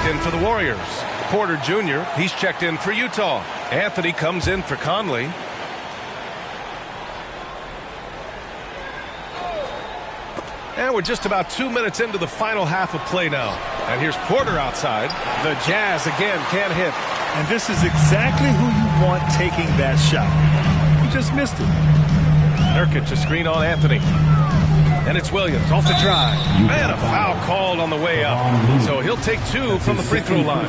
in for the Warriors. Porter Jr., he's checked in for Utah. Anthony comes in for Conley. And we're just about 2 minutes into the final half of play now. And here's Porter outside. The Jazz again can't hit. And this is exactly who you want taking that shot. He just missed it. Nurkic, a screen on Anthony. And it's Williams off the drive. Man, a foul called on the way up. So he'll take two from the free throw line.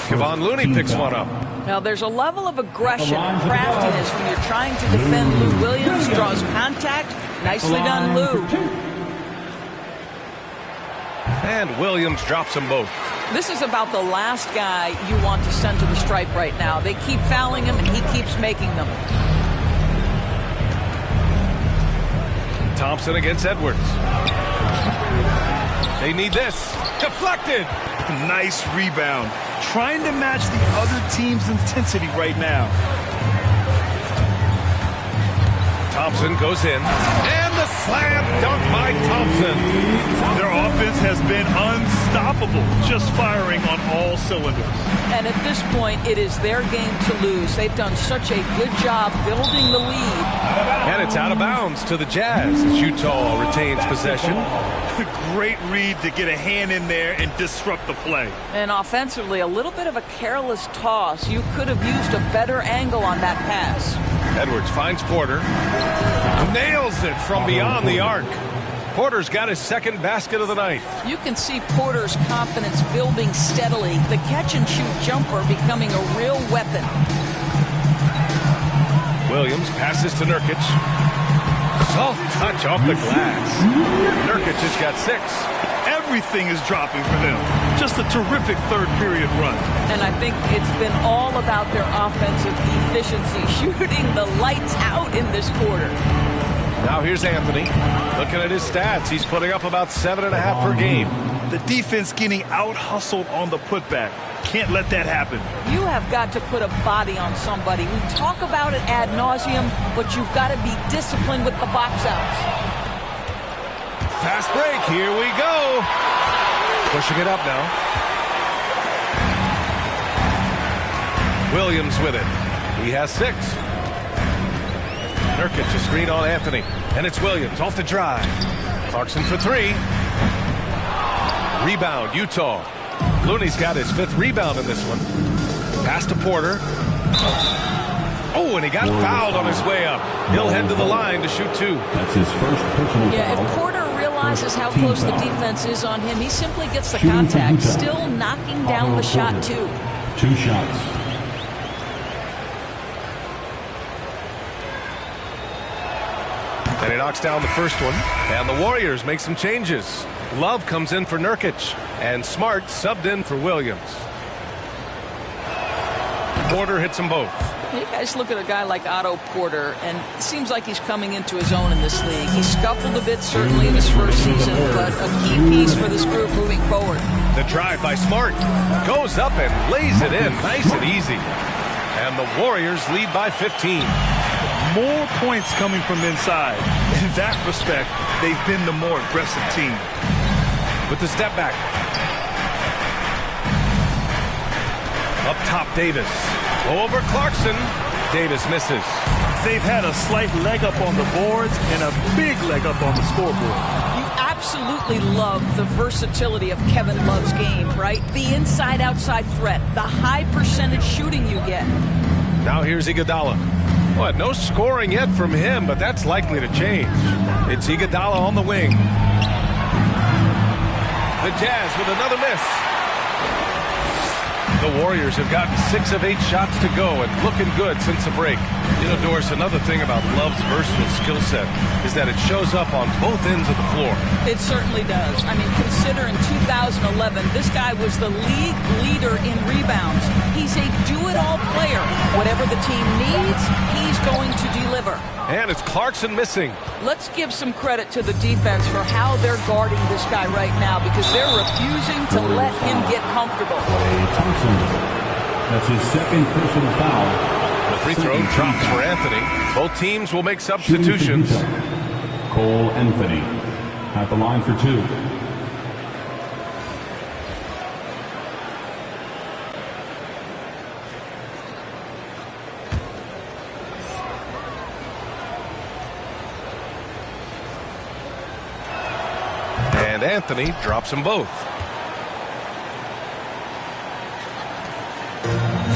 Kevon Looney picks one up. Now there's a level of aggression and craftiness when you're trying to defend Lou Williams. Draws contact. Nicely done, Lou. And Williams drops them both. This is about the last guy you want to send to the stripe right now. They keep fouling him, and he keeps making them. Thompson against Edwards. They need this. Deflected. Nice rebound. Trying to match the other team's intensity right now. Thompson goes in. And the slam dunk by Thompson. Their offense has been unstoppable. Just firing on all cylinders. And at this point, it is their game to lose. They've done such a good job building the lead. And it's out of bounds to the Jazz as Utah retains possession. Great read to get a hand in there and disrupt the play. And offensively, a little bit of a careless toss. You could have used a better angle on that pass. Edwards finds Porter. Nails it from beyond the arc. Porter's got his second basket of the night. You can see Porter's confidence building steadily. The catch-and-shoot jumper becoming a real weapon. Williams passes to Nurkic. Soft touch off the glass. Nurkic has got 6. Everything is dropping for them. Just a terrific third-period run. And I think it's been all about their offensive efficiency, shooting the lights out in this quarter. Now here's Anthony. Looking at his stats, he's putting up about 7.5 per game. The defense getting out-hustled on the putback. Can't let that happen. You have got to put a body on somebody. We talk about it ad nauseum, but you've got to be disciplined with the box outs. Fast break, here we go. Pushing it up now. Williams with it. He has 6. Nurkic, a screen on Anthony. And it's Williams off the drive. Clarkson for 3. Rebound, Utah. Looney's got his 5th rebound in this one. Pass to Porter. Oh, and he got fouled on his way up. He'll head to the line to shoot 2. That's his first personal foul. Yeah, if Porter realizes how close the defense is on him, he simply gets the contact. Still knocking down the shot, too. 2 shots. And he knocks down the first one. And the Warriors make some changes. Love comes in for Nurkic. And Smart subbed in for Williams. Porter hits them both. You guys look at a guy like Otto Porter, and it seems like he's coming into his own in this league. He scuffled a bit, certainly, in his first season, but a key piece for this group moving forward. The drive by Smart. Goes up and lays it in. Nice and easy. And the Warriors lead by 15. More points coming from inside. In that respect, they've been the more aggressive team. With the step back. Up top, Davis. Over Clarkson. Davis misses. They've had a slight leg up on the boards and a big leg up on the scoreboard. You absolutely love the versatility of Kevin Love's game, right? The inside-outside threat, the high percentage shooting you get. Now here's Iguodala. Well, no scoring yet from him, but that's likely to change. It's Iguodala on the wing. The Jazz with another miss. The Warriors have gotten 6 of 8 shots to go and looking good since the break. You know, Doris, another thing about Love's versatile skill set is that it shows up on both ends of the floor. It certainly does. I mean, consider in 2011, this guy was the league leader in rebounds. He's a do-it-all player. Whatever the team needs, he's going to deliver. And it's Clarkson missing. Let's give some credit to the defense for how they're guarding this guy right now, because they're refusing to let him get comfortable. Thompson. That's his second personal foul. The free throw drops for Anthony. Both teams will make substitutions. Cole Anthony at the line for 2. And Anthony drops them both.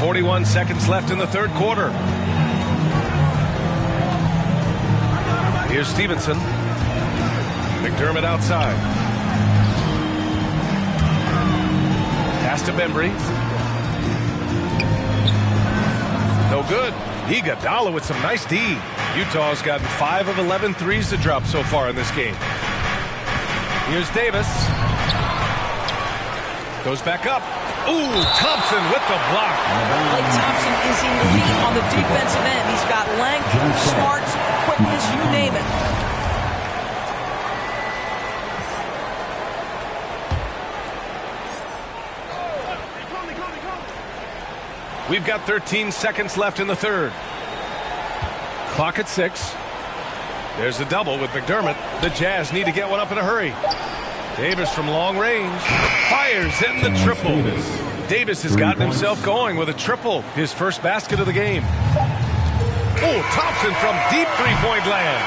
41 seconds left in the third quarter. Here's Stevenson. McDermott outside. Pass to Bembry. No good. Iguodala with some nice D. Utah's gotten 5 of 11 threes to drop so far in this game. Here's Davis. Goes back up. Ooh, Thompson with the block. Klay Thompson is elite on the defensive end. He's got length, smarts, quickness, you name it. We've got 13 seconds left in the third. Clock at 6. There's the double with McDermott. The Jazz need to get one up in a hurry. Davis from long range fires in the triple. Davis has gotten himself going with a triple, his first basket of the game. Oh, Thompson from deep three-point land.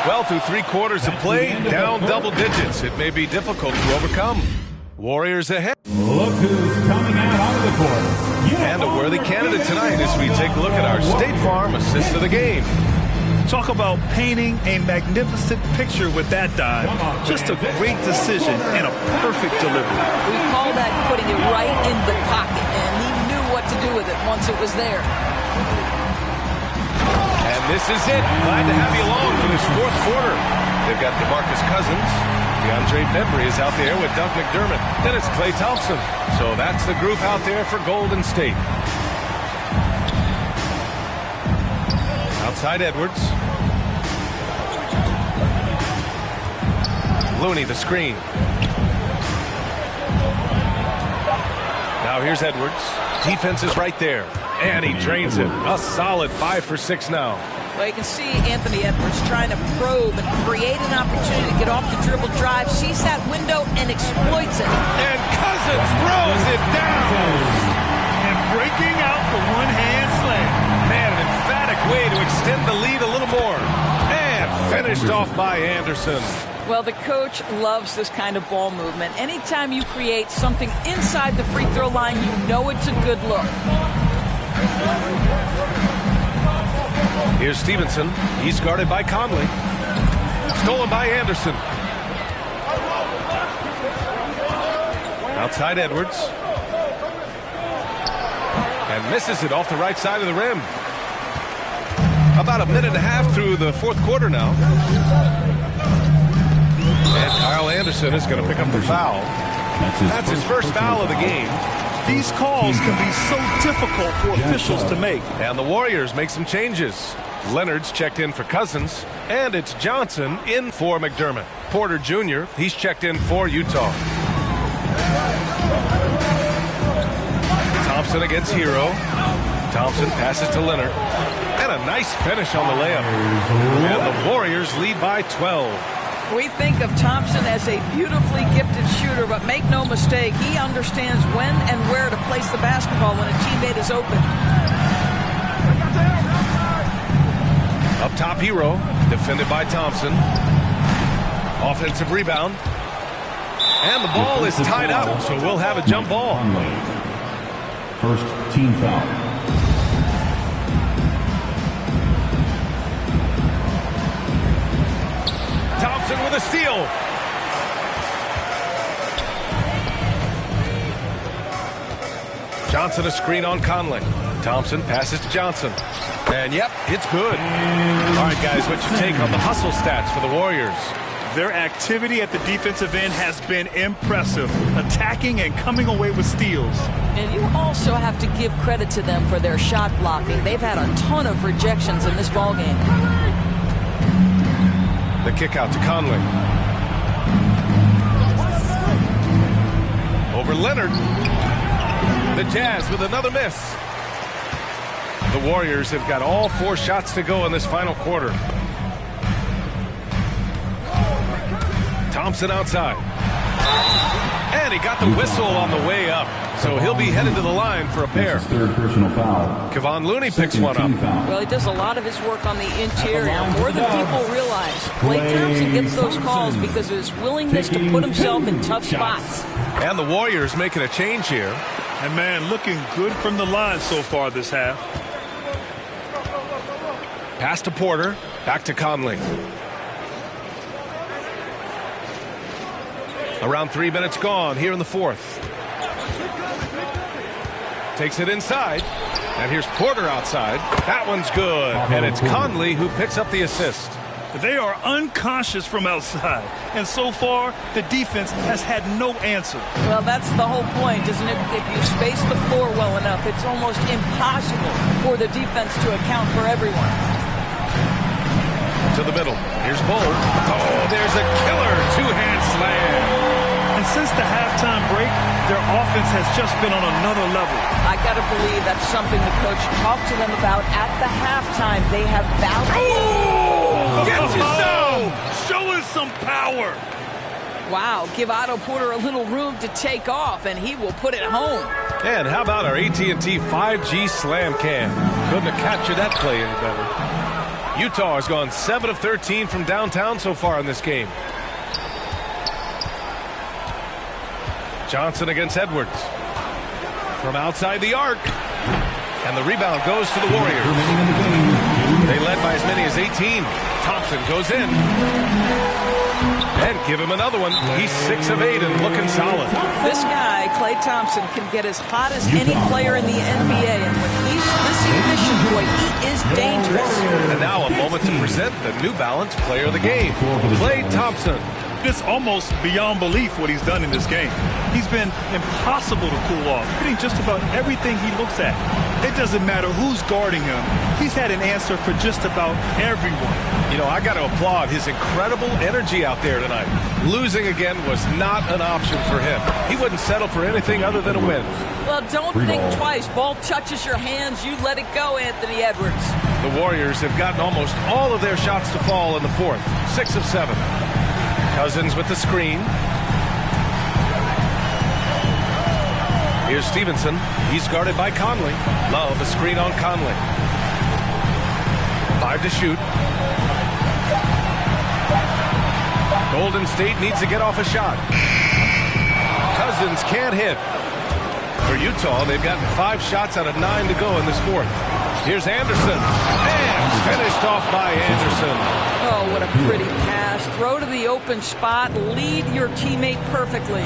Well, through 3 quarters of play, down double digits. It may be difficult to overcome. Warriors ahead. Look who's coming out onto the court. And a worthy candidate tonight as we take a look at our State Farm assist of the game. Talk about painting a magnificent picture with that dive. Just a great decision and a perfect delivery. We call that putting it right in the pocket, and he knew what to do with it once it was there. And this is it. Glad to have you along for this fourth quarter. They've got DeMarcus Cousins. DeAndre Bembry is out there with Doug McDermott. Then it's Klay Thompson. So that's the group out there for Golden State. Outside Edwards. Looney the screen. Now here's Edwards. Defense is right there. And he drains it. A solid 5 for 6 now. Well, you can see Anthony Edwards trying to probe and create an opportunity to get off the dribble drive, sees that window, and exploits it. And Cousins throws it down. And breaking out the one-hand slam. Man, an emphatic way to extend the lead a little more. And finished off by Anderson. Well, the coach loves this kind of ball movement. Anytime you create something inside the free throw line, you know it's a good look. Here's Stevenson. He's guarded by Conley. Stolen by Anderson. Outside Edwards. And misses it off the right side of the rim. About a minute and a half through the fourth quarter now. And Kyle Anderson is going to pick up the foul. That's his first foul of the game. These calls can be so difficult for officials to make. And the Warriors make some changes. Leonard's checked in for Cousins, and it's Johnson in for McDermott. Porter Jr., he's checked in for Utah. Thompson against Hero. Thompson passes to Leonard. And a nice finish on the layup. And the Warriors lead by 12. We think of Thompson as a beautifully gifted shooter, but make no mistake, he understands when and where to place the basketball when a teammate is open. Up top, Hero, defended by Thompson. Offensive rebound. And the ball is tied up, so we'll have a jump ball. First team foul. Thompson with a steal. Johnson a screen on Conley. Thompson passes to Johnson. And yep, it's good. All right, guys, what's your take on the hustle stats for the Warriors? Their activity at the defensive end has been impressive, attacking and coming away with steals. And you also have to give credit to them for their shot blocking. They've had a ton of rejections in this ballgame. The kick out to Conley. Over Leonard. The Jazz with another miss. The Warriors have got all 4 shots to go in this final quarter. Thompson outside. And he got the whistle on the way up. So he'll be headed to the line for a pair. Third personal foul. Kevon Looney picks one up. Well, he does a lot of his work on the interior, more than people realize. Klay Thompson gets those calls because of his willingness to put himself in tough spots. And the Warriors making a change here. And, man, looking good from the line so far this half. Pass to Porter. Back to Conley. Around 3 minutes gone here in the fourth. Takes it inside. And here's Porter outside. That one's good. And it's Conley who picks up the assist. They are unconscious from outside. And so far, the defense has had no answer. Well, that's the whole point, isn't it? If you space the floor well enough, it's almost impossible for the defense to account for everyone. To the middle. Here's Bull. Oh, there's a killer two-hand slam. And since the halftime break, their offense has just been on another level. I got to believe that's something the coach talked to them about at the halftime. They have value. Oh, gets you down. Show us some power. Wow, give Otto Porter a little room to take off, and he will put it home. And how about our AT&T 5G Slam Cam? Couldn't have captured that play any better. Utah has gone 7 of 13 from downtown so far in this game. Johnson against Edwards. From outside the arc. And the rebound goes to the Warriors. They led by as many as 18. Thompson goes in. And give him another one. He's 6 of 8 and looking solid. This guy, Klay Thompson, can get as hot as any player in the NBA. And when he's this efficient, boy, he is dangerous. And now a moment to present the New Balance Player of the Game, Klay Thompson. It's almost beyond belief what he's done in this game. He's been impossible to cool off, hitting just about everything he looks at. It doesn't matter who's guarding him. He's had an answer for just about everyone. You know, I got to applaud his incredible energy out there tonight. Losing again was not an option for him. He wouldn't settle for anything other than a win. Well, don't think twice. Ball touches your hands, you let it go, Anthony Edwards. The Warriors have gotten almost all of their shots to fall in the fourth. 6 of 7. Cousins with the screen. Here's Stevenson. He's guarded by Conley. Love a screen on Conley. 5 to shoot. Golden State needs to get off a shot. Cousins can't hit. For Utah, they've gotten 5 shots out of 9 to go in this fourth. Here's Anderson. And finished off by Anderson. Oh, what a pretty pass. Throw to the open spot. Lead your teammate perfectly.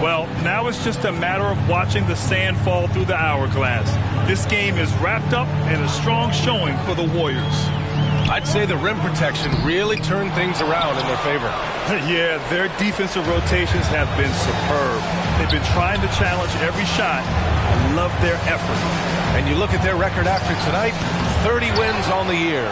Well, now it's just a matter of watching the sand fall through the hourglass. This game is wrapped up in a strong showing for the Warriors. I'd say the rim protection really turned things around in their favor. Yeah, their defensive rotations have been superb. They've been trying to challenge every shot. I love their effort. And you look at their record after tonight, 30 wins on the year.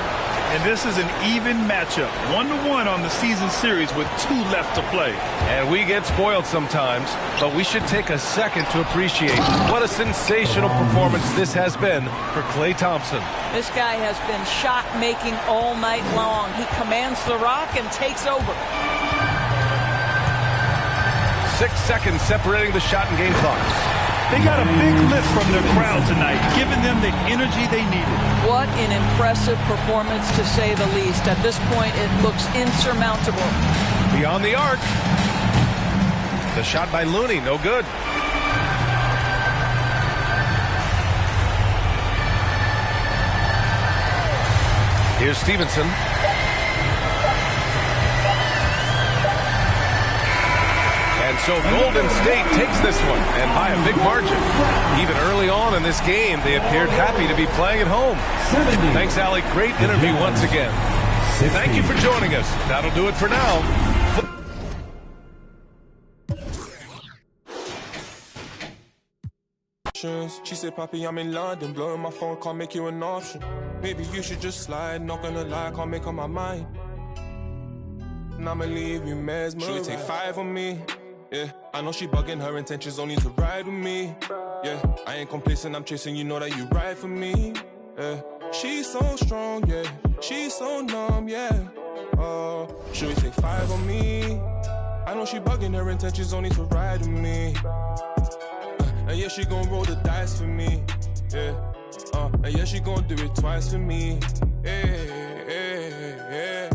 And this is an even matchup, 1-1 on the season series with 2 left to play. And we get spoiled sometimes, but we should take a second to appreciate what a sensational performance this has been for Klay Thompson. This guy has been shot-making all night long. He commands the rock and takes over. 6 seconds separating the shot and game clocks. They got a big lift from their crowd tonight, giving them the energy they needed. What an impressive performance, to say the least. At this point, it looks insurmountable. Beyond the arc. The shot by Looney, no good. Here's Stevenson. And so Golden State takes this one, and by a big margin. Even early on in this game, they appeared happy to be playing at home. Thanks, Allie. Great interview once again. Thank you for joining us. That'll do it for now. She said, Papi, I'm in London, blowing my phone, can't make you an option. Maybe you should just slide, not gonna lie, can't make up my mind. And I'ma leave you mesmerized. She would take 5 on me. Yeah, I know she bugging, her intentions only to ride with me. Yeah, I ain't complacent, I'm chasing, you know that you ride for me. Yeah, she's so strong, yeah, she's so numb, yeah. She would take 5 on me. I know she bugging, her intentions only to ride with me. And yeah, she gon' roll the dice for me. Yeah, and yeah, she gon' do it twice for me. Yeah, yeah, yeah.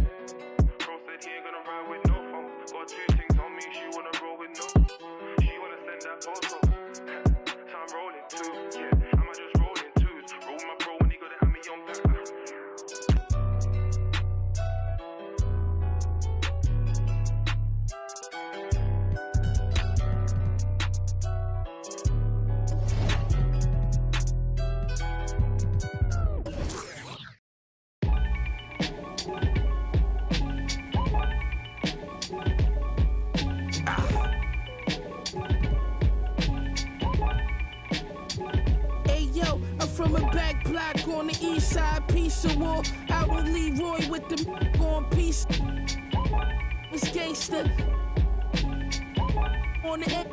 On the east side, piece of war. Out with Leroy with the on piece. It's gangster. On the end.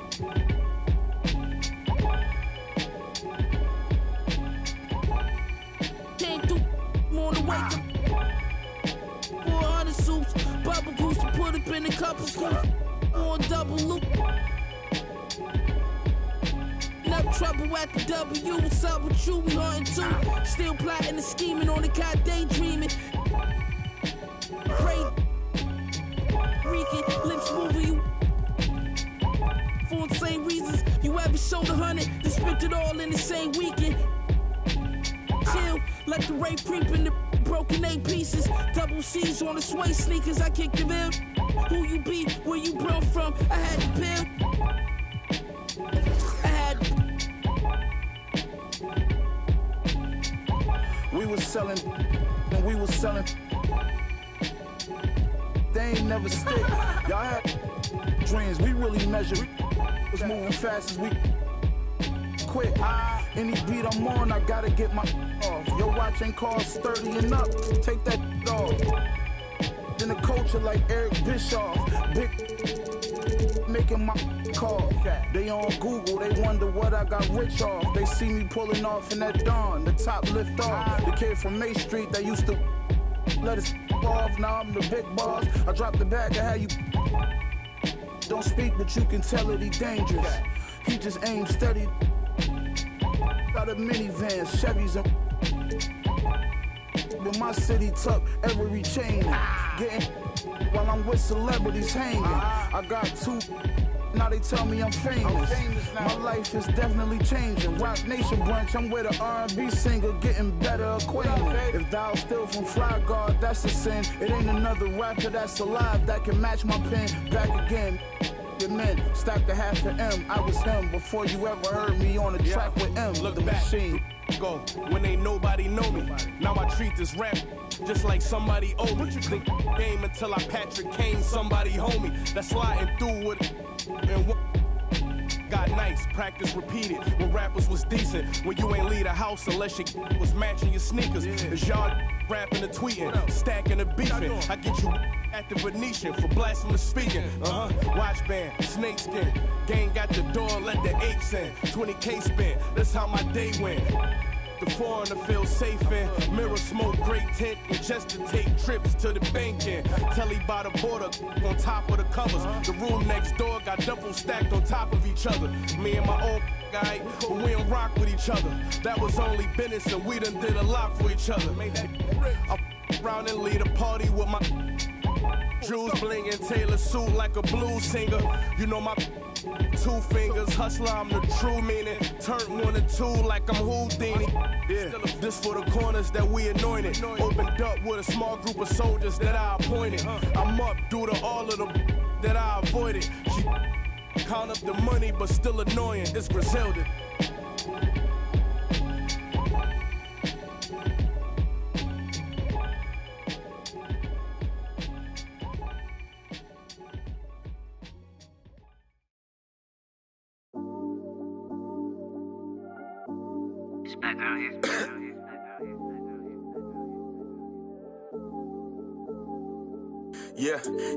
Came through on the wake up. 400 soups, bubble goose to put up in a couple scoops. On double loop. Enough trouble at the W. What's up with you? We hunting too. Still plotting and scheming on the cat daydreaming. Pray. Reeking, lips moving you. For the same reasons you ever showed 100. They spent it all in the same weekend. Chill, let the rape creep in the broken 8 pieces. Double C's on the sway sneakers. I kicked the bill. Who you be? Where you brought from? I had the pill. We was selling, and we was selling. They ain't never stick. Y'all had dreams. We really measure. Was moving fast as we quit. Any beat I'm on, I gotta get my off. Your watch ain't cost 30 and up. Take that off. Then the culture like Eric Bischoff. Big making my call. They on Google, they wonder what I got rich off. They see me pulling off in that dawn. The top lift off. The kid from May Street that used to let us off. Now I'm the big boss. I dropped the bag of how you don't speak, but you can tell that he dangerous. He just aims steady. Got a minivan, Chevys and with my city tuck every chain. Getting while I'm with celebrities hanging. I got 2. Now they tell me I'm famous. My life is definitely changing. Rock Nation brunch, I'm with an R&B singer, getting better acquainted. If thou still from Fly Guard, that's a sin. It ain't another rapper that's alive that can match my pen. Back again. Men stacked a half of M. I was him before you ever heard me on the track with M. Look the back. Machine. Go when ain't nobody know me. Now I treat this rap just like somebody owe me. Think game until I Patrick Kane, somebody homie that's sliding through with it. And got nice, practice repeated. When rappers was decent, when you ain't leave the house unless you was matching your sneakers. It's y'all rapping and tweeting, stacking and beefing. I get you at the Venetian for blasphemous speaking. Watch band, snakeskin. Gang got the door, let the apes in. 20K spin, that's how my day went. The foreigner feels safe in. Mirror smoke, great tent, and just to take trips to the bank in. Telly by the border, on top of the covers. The room next door got double stacked on top of each other. Me and my old guy, but we don't rock with each other. That was only business, and we done did a lot for each other. I around and lead a party with my jewels blingin', Taylor suit like a blues singer. You know my 2 fingers, hustler, I'm the true meaning. Turn 1 and 2 like I'm Houdini. Yeah, this for the corners that we anointed. Opened up with a small group of soldiers that I appointed. I'm up due to all of them that I avoided. She count up the money, but still annoying. It's Griselda.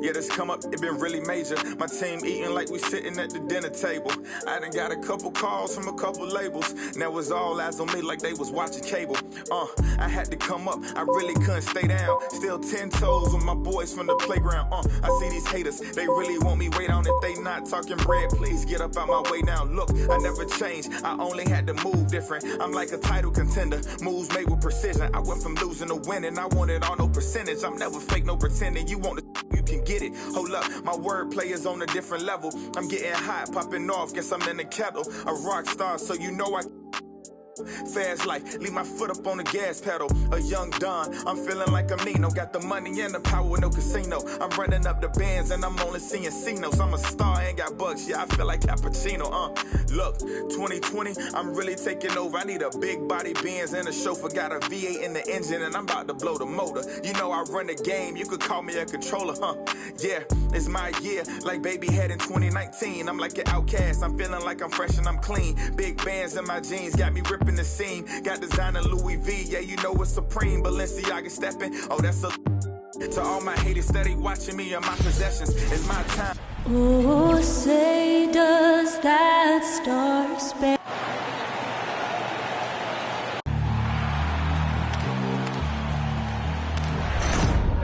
Yeah, this come up, it been really major. My team eating like we sitting at the dinner table. I done got a couple calls from a couple labels. Now it's all eyes on me like they was watching cable. I had to come up, I really couldn't stay down. Still 10 toes with my boys from the playground. I see these haters, they really want me way down. If they not talking bread, please get up out my way now. Look, I never changed, I only had to move different. I'm like a title contender, moves made with precision. I went from losing to winning, I wanted all no percentage. I'm never fake, no pretending. You want to, you can get it. Hold up, my wordplay is on a different level. I'm getting hot, popping off, guess I'm in the kettle. A rock star, so you know I fast life, leave my foot up on the gas pedal. A young Don, I'm feeling like I'm Nino. Got the money and the power, no casino. I'm running up the bands and I'm only seeing C-notes. I'm a star, ain't got bucks, yeah, I feel like Cappuccino. Look, 2020, I'm really taking over. I need a big body Benz and a chauffeur. Got a V8 in the engine and I'm about to blow the motor. You know I run the game, you could call me a controller, Yeah, it's my year, like baby head in 2019. I'm like an outcast, I'm feeling like I'm fresh and I'm clean. Big bands in my jeans, got me ripping repping the scene. Got designer Louis V, yeah, you know it's supreme. Balenciaga stepping, oh, that's a... To all my haters steady watching me and my possessions, it's my time. Oh, say does that star span?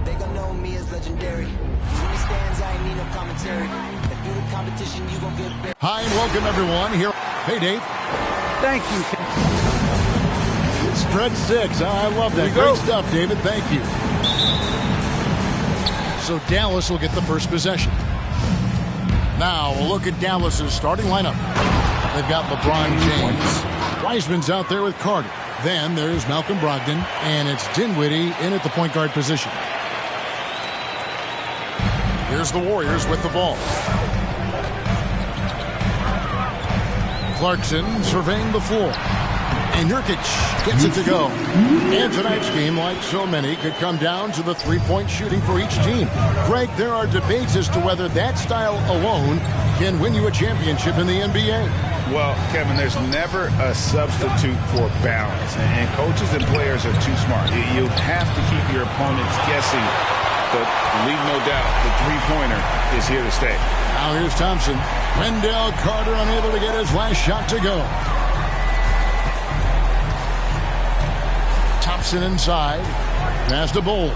They gon' know me as legendary. When it stands, I ain't need no commentary. If you the competition, you gon' get buried. Hi and welcome everyone here. Hey Dave. Thank you. Stretch 6. I love that. Great stuff, David. Thank you. So Dallas will get the first possession. Now we'll look at Dallas's starting lineup. They've got LeBron James. Wiseman's out there with Carter. Then there's Malcolm Brogdon, and it's Dinwiddie in at the point guard position. Here's the Warriors with the ball. Clarkson surveying the floor. And Nurkic gets it to go. And tonight's game, like so many, could come down to the three-point shooting for each team. Greg, there are debates as to whether that style alone can win you a championship in the NBA. Well, Kevin, there's never a substitute for balance. And coaches and players are too smart. You have to keep your opponents guessing. But leave no doubt, the three-pointer is here to stay. Now here's Thompson. Wendell Carter unable to get his last shot to go. Thompson inside. Pass to Bull.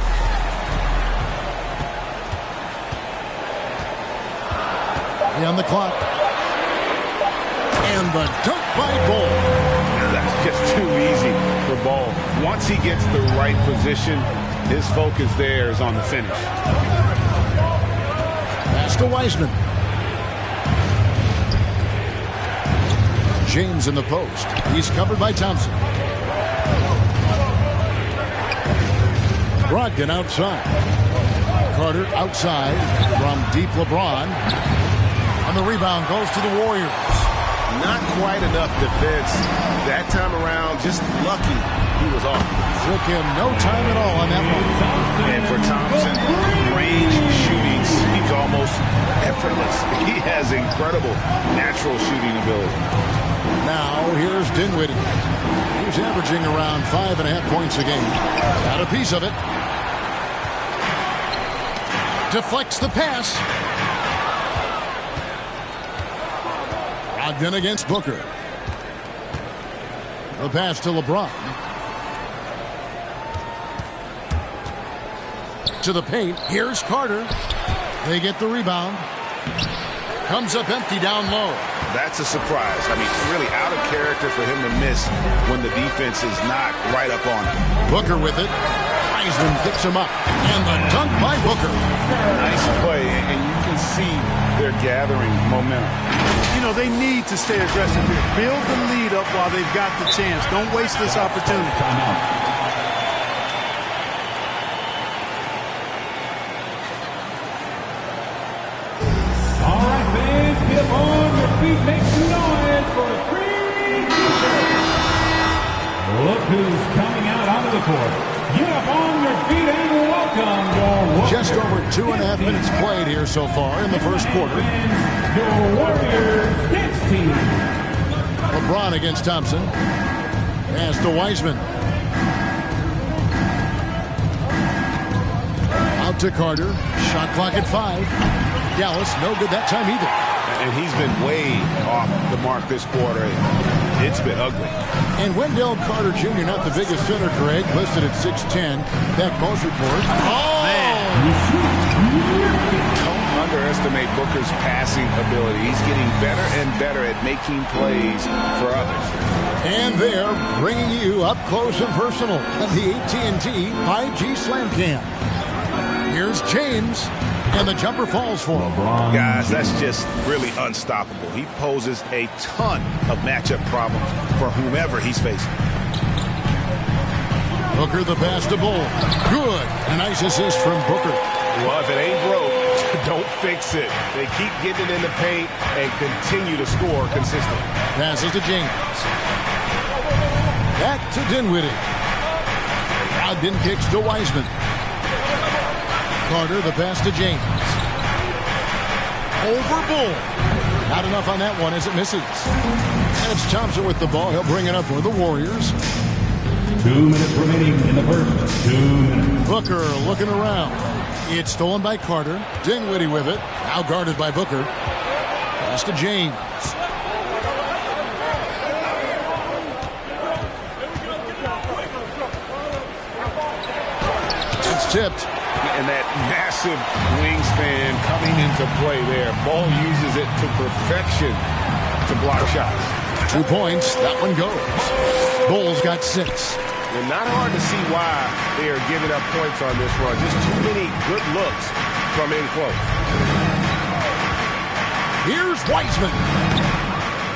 On the clock. And the dunk by Bull. That's just too easy for Bull. Once he gets the right position, his focus there is on the finish. Pass to Wiseman. James in the post. He's covered by Thompson. Brogdon outside. Carter outside from deep LeBron. And the rebound goes to the Warriors. Not quite enough defense that time around. Just lucky he was off. Took him no time at all on that one. And for Thompson, range shooting seems almost effortless. He has incredible natural shooting ability. Now here's Dinwiddie. He's averaging around 5.5 points a game. Got a piece of it. Deflects the pass. Brogdon against Booker. The pass to LeBron. To the paint. Here's Carter. They get the rebound. Comes up empty down low. That's a surprise. I mean, really out of character for him to miss when the defense is not right up on him. Booker with it. Wiseman picks him up. And the dunk by Booker. Nice play, and you can see they're gathering momentum. You know, they need to stay aggressive here. Build the lead up while they've got the chance. Don't waste this opportunity. All right, fans, get on your feet, make some noise for a free t-shirt. Look who's coming out onto the court. Get up on your feet and welcome your just over 2.5 minutes played here so far in the first quarter. Your Warriors dance team. LeBron against Thompson. Pass to Wiseman. Out to Carter. Shot clock at 5. Dallas no good that time either. And he's been way off the mark this quarter. It's been ugly. And Wendell Carter Jr., not the biggest center, Greg, listed at 6'10". That most report. Oh, man. Don't underestimate Booker's passing ability. He's getting better and better at making plays for others. And they're bringing you up close and personal on the AT&T 5G Slam Cam. Here's James. And the jumper falls for him. Guys, that's just really unstoppable. He poses a ton of matchup problems for whomever he's facing. Booker the pass to Bull. Good. A nice assist from Booker. Well, if it ain't broke, don't fix it. They keep getting it in the paint and continue to score consistently. Passes to James. Back to Dinwiddie. Brogdon kicks to Wiseman. Carter the pass to James. Over Bull. Not enough on that one as it misses. And it's Thompson with the ball. He'll bring it up for the Warriors. 2 minutes remaining in the first. 2 minutes. Booker looking around. It's stolen by Carter. Dinwiddie with it. Now guarded by Booker. Pass to James. It's tipped. And that massive wingspan coming into play there. Ball uses it to perfection to block shots. 2 points. That one goes. Bulls got 6. And not hard to see why they are giving up points on this run. Just too many good looks from in close. Here's Wiseman.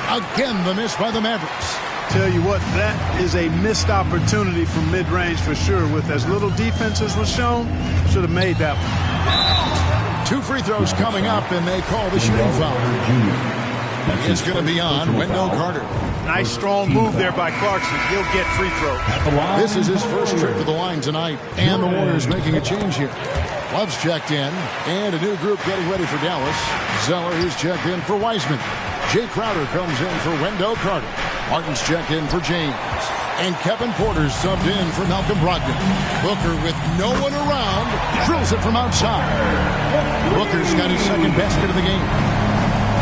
Again, the miss by the Mavericks. Tell you what, that is a missed opportunity from mid-range for sure. With as little defense as was shown, should have made that one. 2 free throws coming up, and they call the shooting foul. It's going to be on Wendell Carter. Nice strong move there by Clarkson. He'll get free throw. This is his first trip to the line tonight, and the Warriors making a change here. Love's checked in, and a new group getting ready for Dallas. Zeller is checked in for Wiseman. Jay Crowder comes in for Wendell Carter. Martin's checked in for James. And Kevin Porter's subbed in for Malcolm Brogdon. Booker, with no one around, drills it from outside. Booker's got his second basket of the game.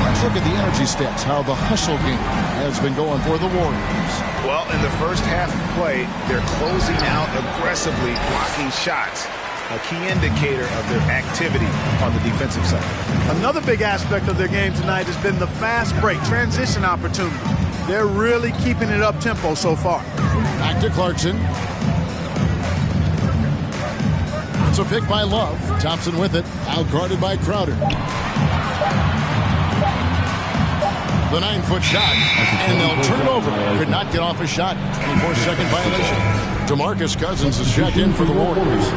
Let's look at the energy stats, how the hustle game has been going for the Warriors. Well, in the first half of play, they're closing out aggressively, blocking shots. A key indicator of their activity on the defensive side. Another big aspect of their game tonight has been the fast break, transition opportunity. They're really keeping it up-tempo so far. Back to Clarkson. It's a pick by Love. Thompson with it, out-guarded by Crowder. The 9-foot shot, and they'll turn it over. Could not get off a shot. 24-second violation. DeMarcus Cousins is checked in for the Warriors.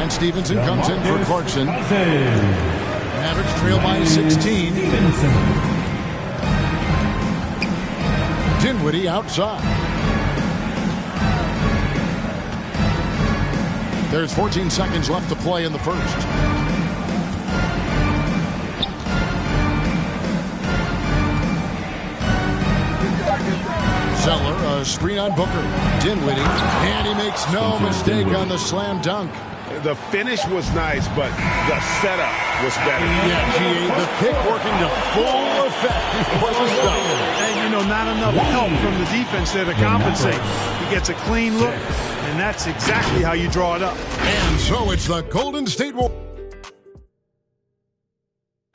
And Stevenson comes in for Clarkson. Mavericks trail by 16. Dinwiddie outside. There's 14 seconds left to play in the first. Zeller, a screen on Booker. Dinwiddie, and he makes no mistake on the slam dunk. The finish was nice, but the setup was better. Yeah, G.A., the pick working to full effect before the stop. And, you know, not enough help from the defense there to compensate. He gets a clean look, and that's exactly how you draw it up. And so it's the Golden State Warriors.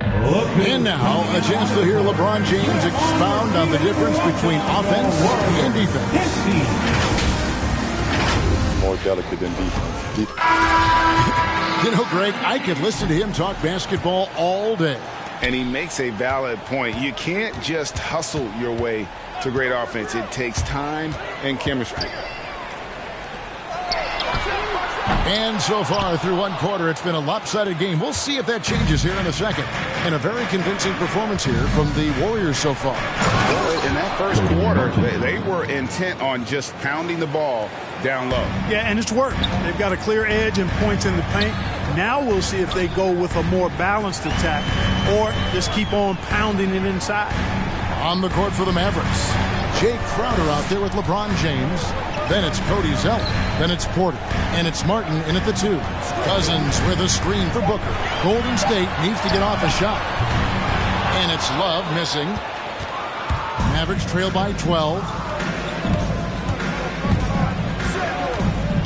And now, a chance to hear LeBron James expound on the difference between offense and defense. More delicate than defense. You know, Greg, I could listen to him talk basketball all day. And he makes a valid point. You can't just hustle your way to great offense. It takes time and chemistry. And so far through one quarter, it's been a lopsided game. We'll see if that changes here in a second. And a very convincing performance here from the Warriors so far. Well, in that first quarter, they were intent on just pounding the ball down low. Yeah, and it's worked. They've got a clear edge and points in the paint. Now we'll see if they go with a more balanced attack or just keep on pounding it inside. On the court for the Mavericks, Jay Crowder out there with LeBron James. Then it's Cody Zeller. Then it's Porter. And it's Martin in at the 2. Cousins with a screen for Booker. Golden State needs to get off a shot. And it's Love missing. Mavericks trail by 12.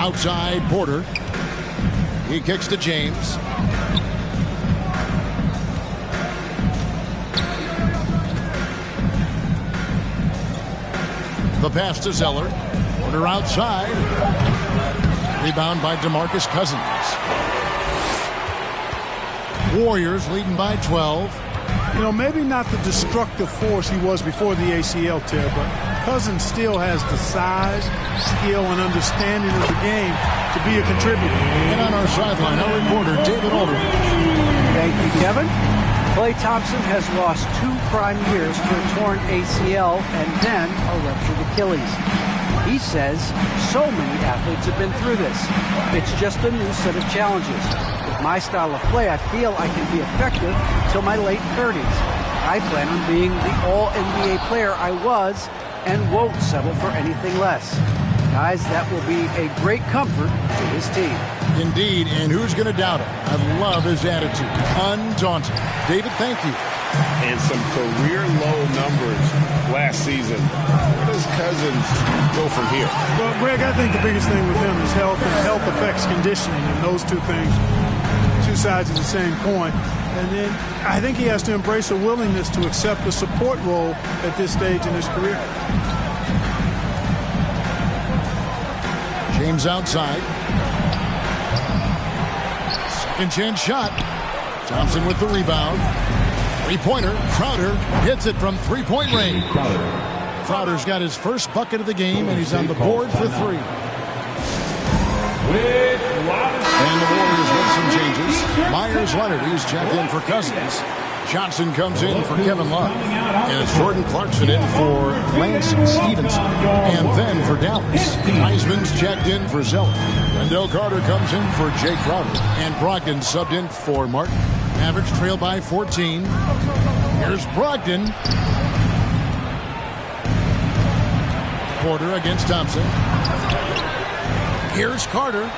Outside Porter. He kicks to James. The pass to Zeller. Porter outside. Rebound by DeMarcus Cousins. Warriors leading by 12. You know, maybe not the destructive force he was before the ACL tear, but Cousins still has the size, skill, and understanding of the game to be a contributor. And on our sideline, our reporter, David Aldridge. Thank you, Kevin. Klay Thompson has lost 2 prime years to a torn ACL and then a ruptured Achilles. He says so many athletes have been through this. It's just a new set of challenges. With my style of play, I feel I can be effective till my late 30s. I plan on being the All-NBA player I was and won't settle for anything less. Guys, that will be a great comfort to his team. Indeed, and who's going to doubt him? I love his attitude. Undaunted. David, thank you. And some career-low numbers last season. Where does Cousins go from here? Well, Greg, I think the biggest thing with him is health, and health affects conditioning, and those two things, two sides of the same coin. And then I think he has to embrace a willingness to accept a support role at this stage in his career. James outside. Second chance shot. Thompson with the rebound. Three-pointer. Crowder hits it from three-point range. Crowder's got his first bucket of the game, and he's on the board for three. And the Warriors with some changes. Myers Leonard, he's checked in for Cousins. Johnson comes in for Kevin Love. And it's Jordan Clarkson in for Lance Stevenson. And then for Dallas, Wiseman's checked in for Zeller. Wendell Carter comes in for Jay Crowder. And Brogdon subbed in for Martin. Mavericks trail by 14. Here's Brogdon. Porter against Thompson. Here's Carter.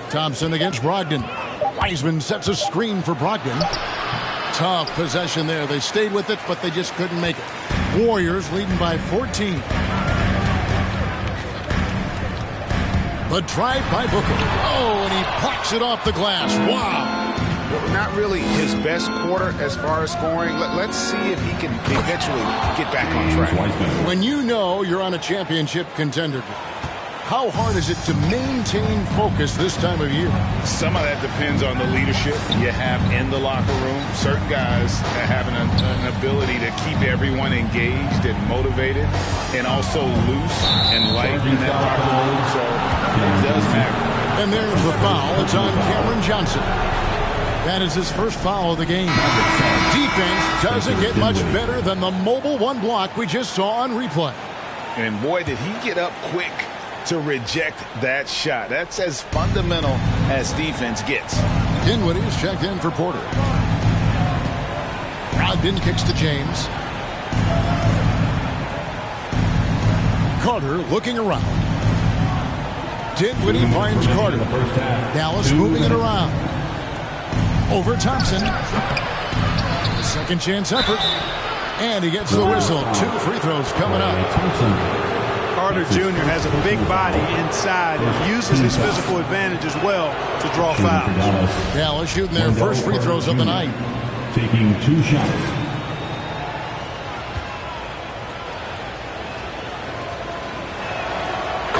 Thompson against Brogdon. Wiseman sets a screen for Brogdon. Tough possession there. They stayed with it, but they just couldn't make it. Warriors leading by 14. The drive by Booker. Oh, and he plucks it off the glass. Wow. Not really his best quarter as far as scoring. Let's see if he can eventually get back on track. When you know you're on a championship contender, how hard is it to maintain focus this time of year? Some of that depends on the leadership you have in the locker room. Certain guys have an ability to keep everyone engaged and motivated and also loose and light in that locker room. So it does matter. And there's the foul. It's on Cameron Johnson. That is his first foul of the game. Defense doesn't get much better than the mobile one block we just saw on replay. And boy, did he get up quick to reject that shot. That's as fundamental as defense gets. Dinwiddie's checked in for Porter. Brogdon kicks to James. Carter looking around. Dinwiddie finds Carter. Dallas moving it around. Over Thompson. The second chance effort. And he gets the whistle. 2 free throws coming up. Carter Jr. has a big body inside and uses his physical advantage as well to draw fouls. Dallas shooting their first free throws of the night. Taking 2 shots.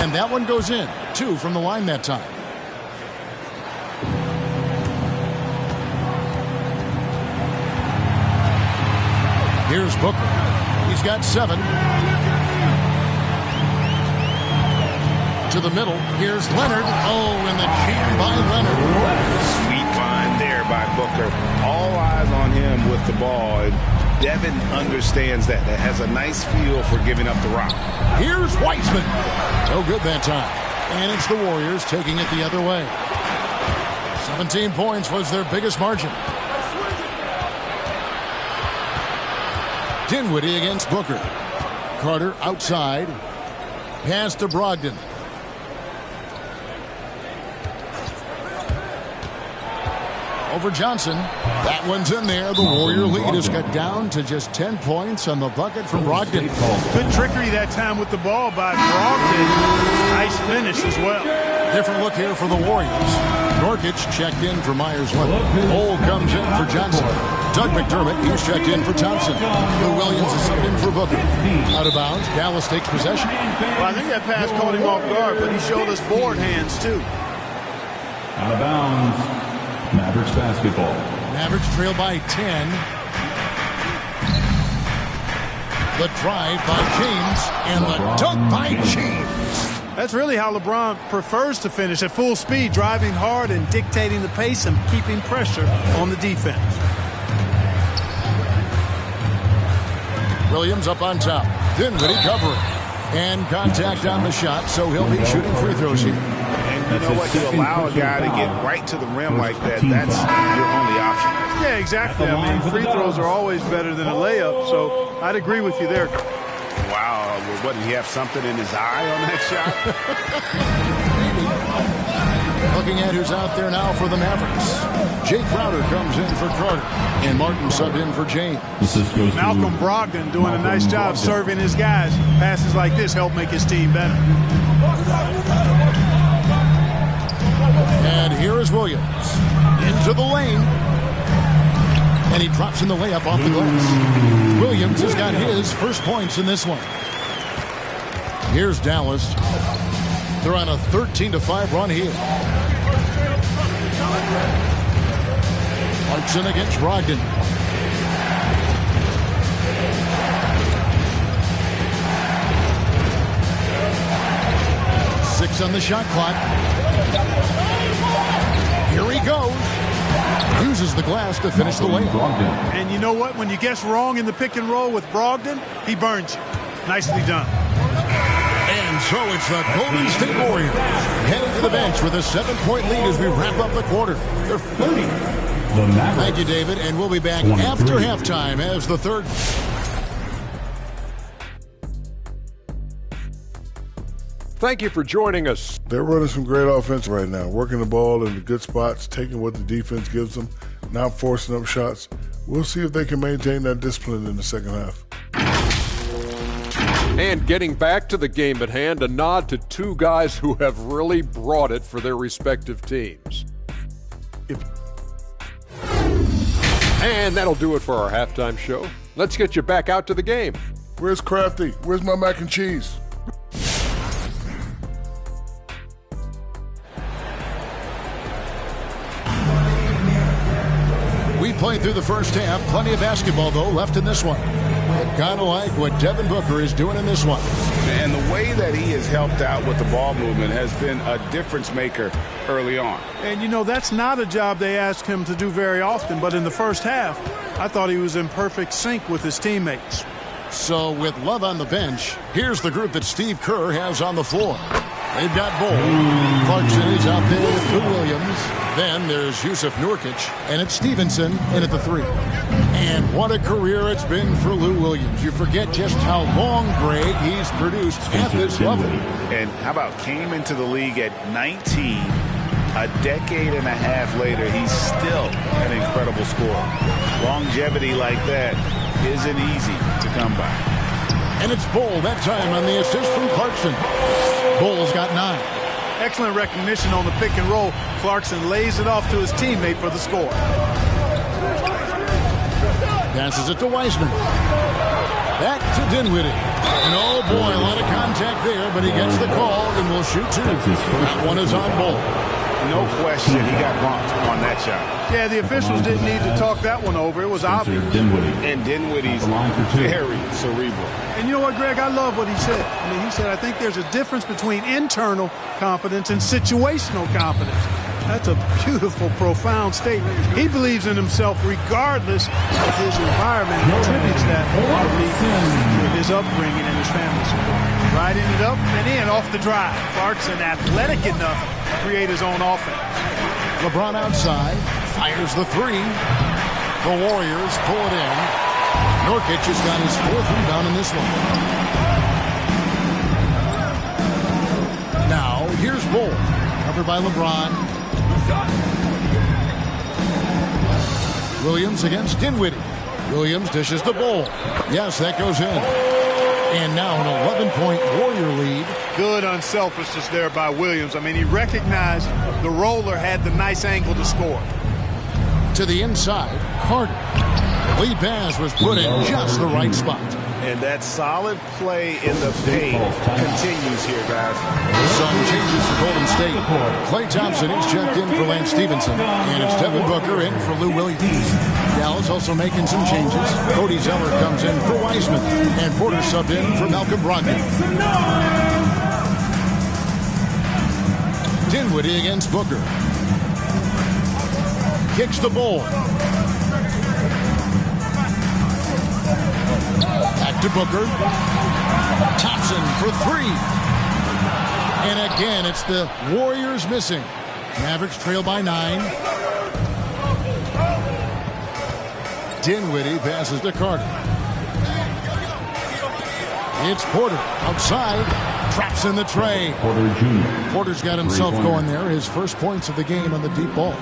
And that one goes in. 2 from the line that time. Here's Booker. He's got 7. To the middle. Here's Leonard. Oh, and the jam by Leonard. Sweet find there by Booker. All eyes on him with the ball. And Devin understands that. That has a nice feel for giving up the rock. Here's Wiseman. No good that time. And it's the Warriors taking it the other way. 17 points was their biggest margin. Dinwiddie against Booker. Carter outside. Pass to Brogdon. Over Johnson. That one's in there. The Warrior lead is cut down to just 10 points on the bucket from Brogdon. Good trickery that time with the ball by Brogdon. Nice finish as well. Different look here for the Warriors. Nurkic checked in for Myers Leonard. Cole comes in for Johnson. Doug McDermott, he's checked in for Thompson. Lou Williams is subbed in for Booker. Out of bounds, Dallas takes possession. Well, I think that pass caught him off guard, but he showed us board hands too. Out of bounds. Mavericks basketball. Mavericks trail by 10. The drive by James and the dunk by James. That's really how LeBron prefers to finish, at full speed, driving hard and dictating the pace and keeping pressure on the defense. Williams up on top. Dinwiddie covering. And contact on the shot, so he'll be shooting free throws here. And you know what? You allow a guy to get right to the rim like that, that's your only option. Yeah, exactly. I mean, free throws are always better than a layup, so I'd agree with you there. Wow. What, did he have something in his eye on that shot? Looking at who's out there now for the Mavericks. Jake Crowder comes in for Carter, and Martin subbed in for James. Malcolm Brogdon doing a nice job serving his guys. Passes like this help make his team better. And here is Williams into the lane. And he drops in the layup off the glass. Williams has got his first points in this one. Here's Dallas. They're on a 13-5 run here. Clarkson against Brogdon. Six on the shot clock. Here he goes. Uses the glass to finish the layup. And you know what? When you guess wrong in the pick and roll with Brogdon, he burns you. Nicely done. And so it's the Golden State Warriors heading to the bench with a 7-point lead as we wrap up the quarter. They're 30. Thank you, David, and we'll be back after halftime as the third. Thank you for joining us. They're running some great offense right now, working the ball in the good spots, taking what the defense gives them, not forcing up shots. We'll see if they can maintain that discipline in the second half. And getting back to the game at hand, a nod to two guys who have really brought it for their respective teams. And that'll do it for our halftime show. Let's get you back out to the game. Where's Crafty? Where's my mac and cheese? We played through the first half. Plenty of basketball, though, left in this one. Kind of like what Devin Booker is doing in this one. And the way that he has helped out with the ball movement has been a difference maker early on. And, you know, that's not a job they ask him to do very often. But in the first half, I thought he was in perfect sync with his teammates. So with Love on the bench, here's the group that Steve Kerr has on the floor. They've got Bull. Clarkson is out there with Lou Williams. Then there's Yusuf Nurkic, and it's Stevenson in at the 3. And what a career it's been for Lou Williams. You forget just how long, Greg, he's produced at this level. And how about came into the league at 19, a decade and a half later, he's still an incredible scorer. Longevity like that isn't easy to come by. And it's Bull that time on the assist from Clarkson. Bull's got 9. Excellent recognition on the pick and roll. Clarkson lays it off to his teammate for the score. Passes it to Wiseman. Back to Dinwiddie. And oh boy, a lot of contact there, but he gets the call and will shoot 2. That one is on Bull. No question he got bumped on that shot. Yeah, the officials didn't need to talk that one over. It was obvious. And Dinwiddie's very cerebral. And you know what, Greg? I love what he said. I mean, he said, I think there's a difference between internal confidence and situational confidence. That's a beautiful, profound statement. He believes in himself regardless of his environment and attributes that to his upbringing and his family support. Riding it up and in off the drive. Clarkson athletic enough to create his own offense. LeBron outside, fires the 3. The Warriors pull it in. Nurkic has got his 4th rebound in this one. Now, here's Bull. Covered by LeBron. Williams against Dinwiddie. Williams dishes the Bull. Yes, that goes in. And now an 11-point Warrior lead. Good unselfishness there by Williams. I mean, he recognized the roller had the nice angle to score. To the inside, Carter. The lead pass was put in just the right spot. And that solid play in the paint continues here, guys. Some changes for Golden State. Klay Thompson is checked in for Lance Stevenson. And it's Devin Booker in for Lou Williams. Dallas also making some changes. Cody Zeller comes in for Wiseman. And Porter subbed in for Malcolm Brogdon. Dinwiddie against Booker. Kicks the ball. Back to Booker. Thompson for three. And again, it's the Warriors missing. Mavericks trail by 9. Dinwiddie passes to Carter. It's Porter outside. Traps in the tray. Porter Jr. Porter's got himself going there. His first points of the game on the deep ball.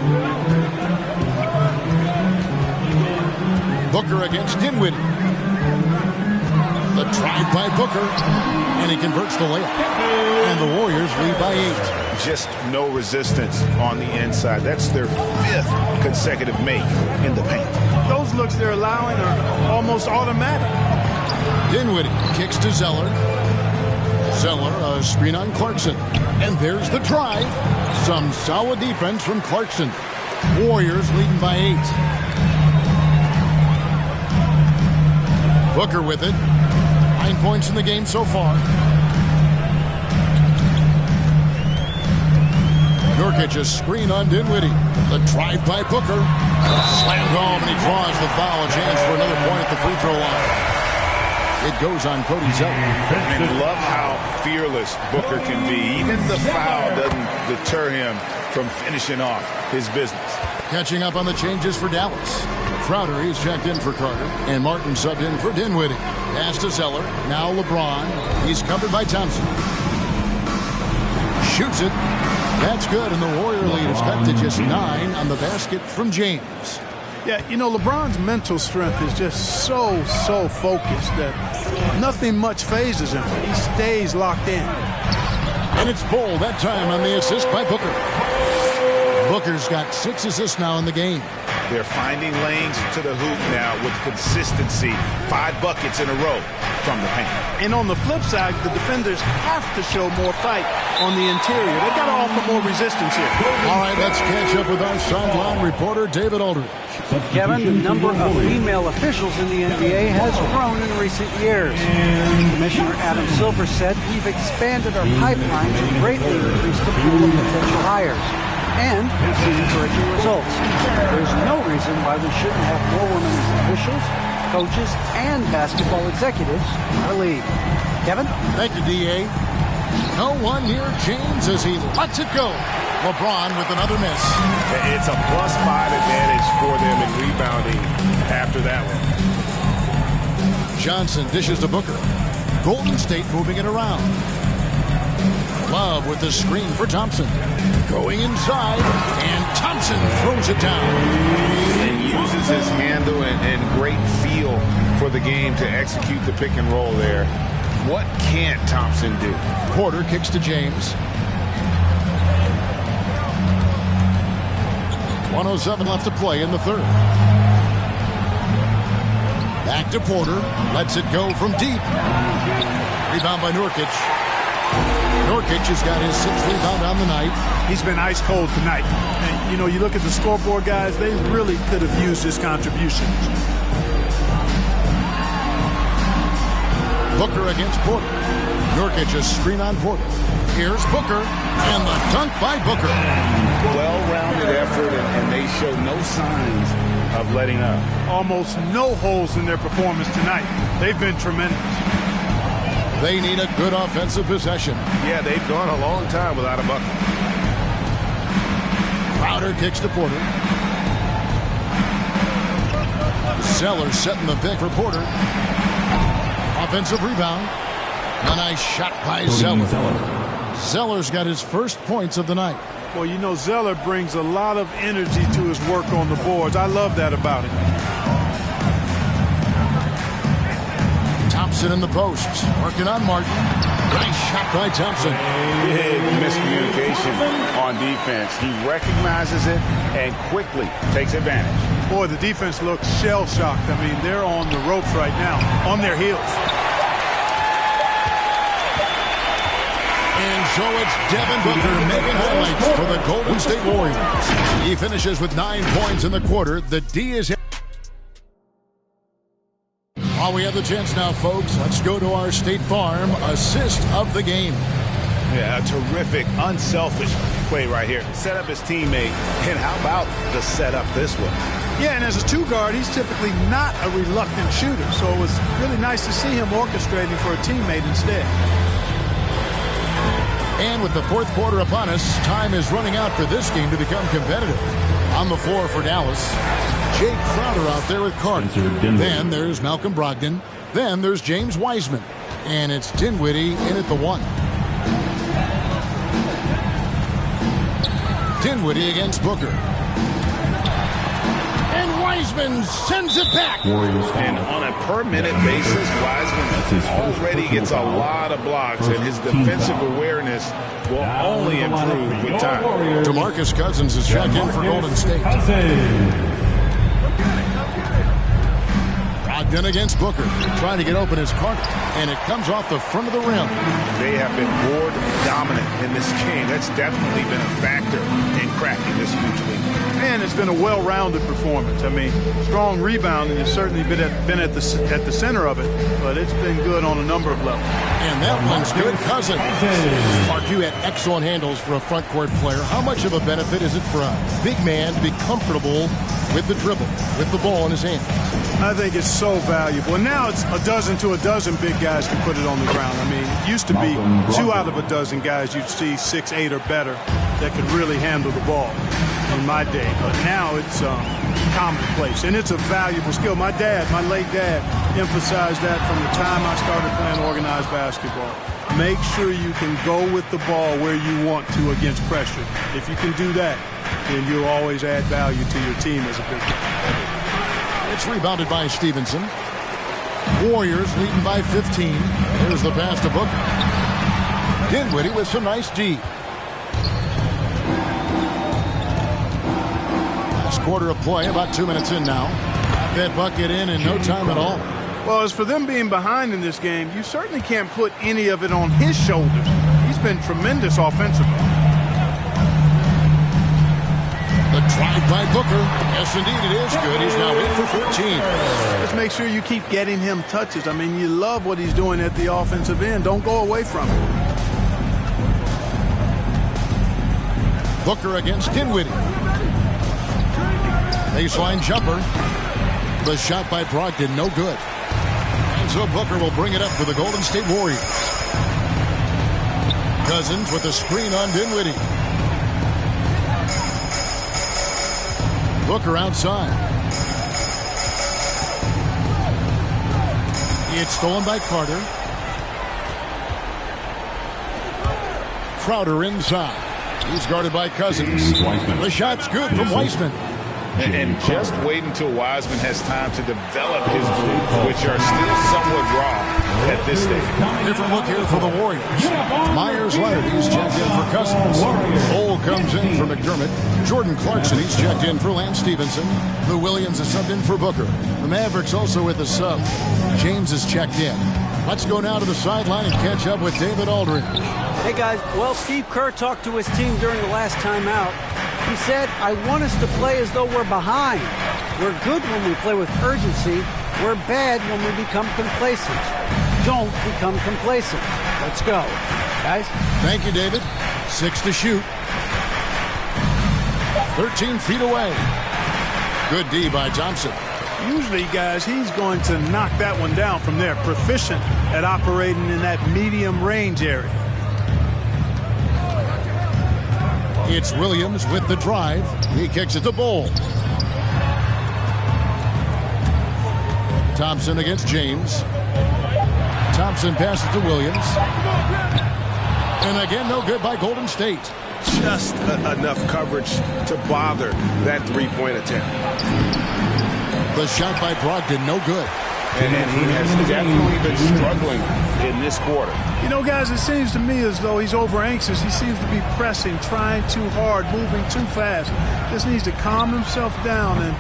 Booker against Dinwiddie. The drive by Booker. And he converts the layup. And the Warriors lead by 8. Just no resistance on the inside. That's their 5th consecutive make in the paint. Those looks they're allowing are almost automatic. Dinwiddie kicks to Zeller. Zeller, a screen on Clarkson. And there's the drive. Some solid defense from Clarkson. Warriors leading by 8. Booker with it. 9 points in the game so far. Nurkic a screen on Dinwiddie. The drive by Booker. Slammed home, and he draws the foul. A chance for another point at the free throw line. It goes on Cody Zeller. And love how fearless Booker can be. Even the foul doesn't deter him from finishing off his business. Catching up on the changes for Dallas. Crowder, he's checked in for Carter. And Martin subbed in for Dinwiddie. Pass to Zeller. Now LeBron. He's covered by Thompson. Shoots it. That's good, and the Warrior lead is cut to just 9 on the basket from James. Yeah, you know, LeBron's mental strength is just so focused that nothing much phases him. He stays locked in. And it's Bull that time on the assist by Booker. Booker's got 6 assists now in the game. They're finding lanes to the hoop now with consistency. 5 buckets in a row from the paint. And on the flip side, the defenders have to show more fight on the interior. They've got to offer more resistance here. All right, let's catch up with our sideline reporter, David Aldridge. Kevin, the number of female officials in the NBA has grown in recent years. Commissioner Adam Silver said we've expanded our pipeline to greatly increase the pool of potential hires. And we've seen encouraging results. There's no reason why we shouldn't have more women as officials, coaches, and basketball executives in our league. Kevin? Thank you, D.A. No one near James as he lets it go. LeBron with another miss. It's a +5 advantage for them in rebounding after that one. Johnson dishes to Booker. Golden State moving it around. Love with the screen for Thompson. Going inside, and Thompson throws it down. And uses his handle and great feel for the game to execute the pick and roll there. What can't Thompson do? Porter kicks to James. 1:07 left to play in the third. Back to Porter. Lets it go from deep. Rebound by Nurkic. Nurkic has got his 6th rebound on the night. He's been ice cold tonight. And, you know, you look at the scoreboard, guys, they really could have used his contribution. Booker against Porter. Nurkic a screen on Porter. Here's Booker, and the dunk by Booker. Well-rounded effort, and they show no signs of letting up. Almost no holes in their performance tonight. They've been tremendous. They need a good offensive possession. Yeah, they've gone a long time without a bucket. Crowder kicks to Porter. Zeller setting the pick for Porter. Offensive rebound. A nice shot by Zeller. Zeller's got his first points of the night. Well, you know, Zeller brings a lot of energy to his work on the boards. I love that about him. Thompson in the post. Working on Martin. Nice shot by Thompson. Big miscommunication on defense. He recognizes it and quickly takes advantage. Boy, the defense looks shell-shocked. I mean, they're on the ropes right now, on their heels. And so it's Devin Booker making highlights for the Golden State Warriors. He finishes with 9 points in the quarter. The D is... While we have the chance now, folks, let's go to our State Farm assist of the game. Yeah, a terrific, unselfish play right here. Set up his teammate, and how about the setup this way? Yeah, and as a 2-guard, he's typically not a reluctant shooter, so it was really nice to see him orchestrating for a teammate instead. And with the fourth quarter upon us, time is running out for this game to become competitive. On the floor for Dallas, Jake Crowder out there with Carter. Then there's Malcolm Brogdon. Then there's James Wiseman. And it's Dinwiddie in at the 1. Dinwiddie against Booker. And Wiseman sends it back. And on a per-minute basis, Wiseman already gets a lot of blocks, and his defensive awareness will only improve with time. DeMarcus Cousins is checked in for Golden State. Brogdon against Booker. Trying to get open is Carter, and it comes off the front of the rim. They have been board dominant in this game. That's definitely been a factor in cracking this huge lead. And it's been a well-rounded performance. I mean, strong rebounding has certainly been at the center of it, but it's been good on a number of levels. And that one's good. Cousins. Mark, you had excellent handles for a front court player. How much of a benefit is it for a big man to be comfortable with the dribble, with the ball in his hand? I think it's so valuable. And now it's a dozen to a dozen big guys can put it on the ground. I mean, it used to be 2 out of a dozen guys you'd see 6, 8 or better that could really handle the ball in my day. But now it's commonplace, and it's a valuable skill. My late dad, emphasized that from the time I started playing organized basketball. Make sure you can go with the ball where you want to against pressure. If you can do that, then you'll always add value to your team as a big guy. It's rebounded by Stevenson. Warriors leading by 15. Here's the pass to Booker. Dinwiddie with some nice D. Last quarter of play, about 2 minutes in now. Got that bucket in no time at all. Well, as for them being behind in this game, you certainly can't put any of it on his shoulders. He's been tremendous offensively. The drive by Booker. Yes, indeed, it is good. He's now 8 for 14. Just make sure you keep getting him touches. I mean, you love what he's doing at the offensive end. Don't go away from it. Booker against Dinwiddie. Baseline jumper. The shot by Brogdon, no good. And so Booker will bring it up for the Golden State Warriors. Cousins with a screen on Dinwiddie. Booker outside. It's stolen by Carter. Crowder inside. He's guarded by Cousins. The shot's good from Wiseman. And just wait until Wiseman has time to develop his moves, which are still somewhat raw at this stage. Different look here for the Warriors. Myers Leonard, he's checked in for Cousins. Cole comes in for McDermott. Jordan Clarkson, he's checked in for Lance Stevenson. Lou Williams is subbed in for Booker. The Mavericks also with a sub. James is checked in. Let's go now to the sideline and catch up with David Aldridge. Hey guys, well, Steve Kerr talked to his team during the last timeout. He said, I want us to play as though we're behind. We're good when we play with urgency. We're bad when we become complacent. Don't become complacent. Let's go. Guys? Thank you, David. 6 to shoot. 13 feet away. Good D by Thompson. Usually, guys, he's going to knock that one down from there. Proficient at operating in that medium range area. It's Williams with the drive. He kicks it to Bol. Thompson against James. Thompson passes to Williams. And again, no good by Golden State. Just enough coverage to bother that three-point attempt. The shot by Brogdon, no good. And he has definitely been struggling in this quarter. You know, guys, it seems to me as though he's over-anxious. He seems to be pressing, trying too hard, moving too fast. Just needs to calm himself down and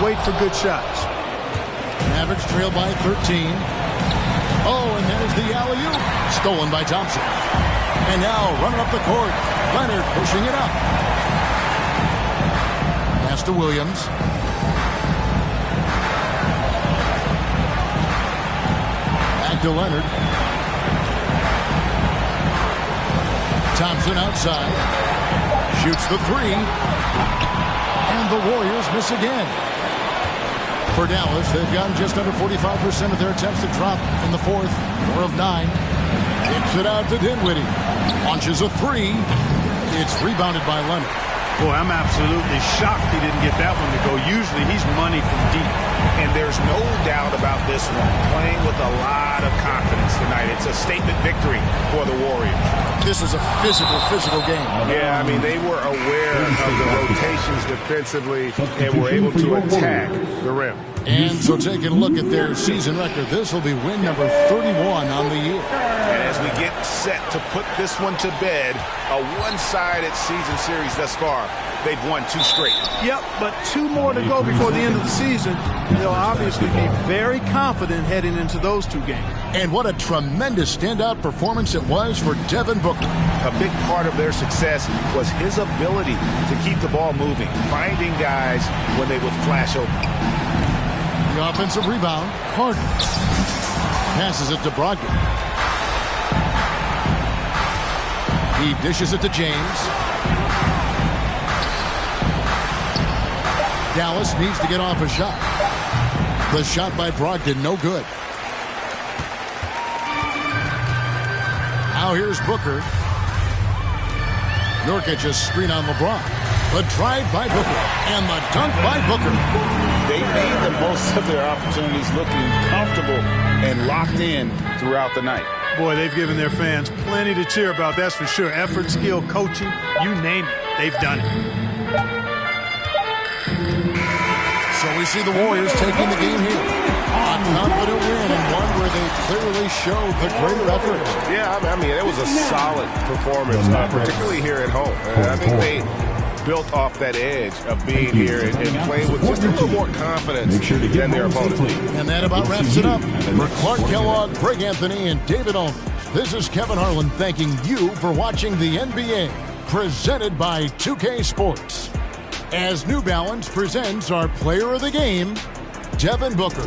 wait for good shots. Mavericks trail by 13. Oh, and there's the alley-oop. Stolen by Thompson. And now running up the court. Leonard pushing it up. Pass to Williams. Back to Leonard. Thompson outside. Shoots the three. And the Warriors miss again. For Dallas, they've gotten just under 45% of their attempts to drop in the fourth, 4 of 9. Kicks it out to Dinwiddie. Launches a three. It's rebounded by Leonard. Boy, I'm absolutely shocked he didn't get that one to go. Usually he's money from deep. And there's no doubt about this one. Playing with a lot of confidence tonight. It's a statement victory for the Warriors. This is a physical game. Yeah, I mean, they were aware of the rotations defensively and were able to attack the rim. And so taking a look at their season record, this will be win number 31 on the year. And as we get set to put this one to bed, a one-sided season series thus far. They've won 2 straight. Yep, but 2 more to go before the end of the season. They'll obviously be very confident heading into those 2 games. And what a tremendous standout performance it was for Devin Booker. A big part of their success was his ability to keep the ball moving, finding guys when they would flash open. The offensive rebound, Harden. Passes it to Brogdon. He dishes it to James. Dallas needs to get off a shot. The shot by Brogdon, no good. Now here's Booker. Nurkic a screen on LeBron. The drive by Booker. And the dunk by Booker. They made the most of their opportunities, looking comfortable and locked in throughout the night. Boy, they've given their fans plenty to cheer about, that's for sure. Effort, skill, coaching, you name it, they've done it. So we see the Warriors taking the game here. A confident win and one where they clearly showed the greater effort. Yeah, I mean, it was a solid performance, particularly here at home. I think they built off that edge of being here and playing with just a little more confidence than their opponent. And that about wraps it up. For Clark Kellogg, Greg Anthony, and David Olney, this is Kevin Harlan thanking you for watching the NBA, presented by 2K Sports. As New Balance presents our player of the game, Devin Booker.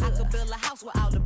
I could build a house without a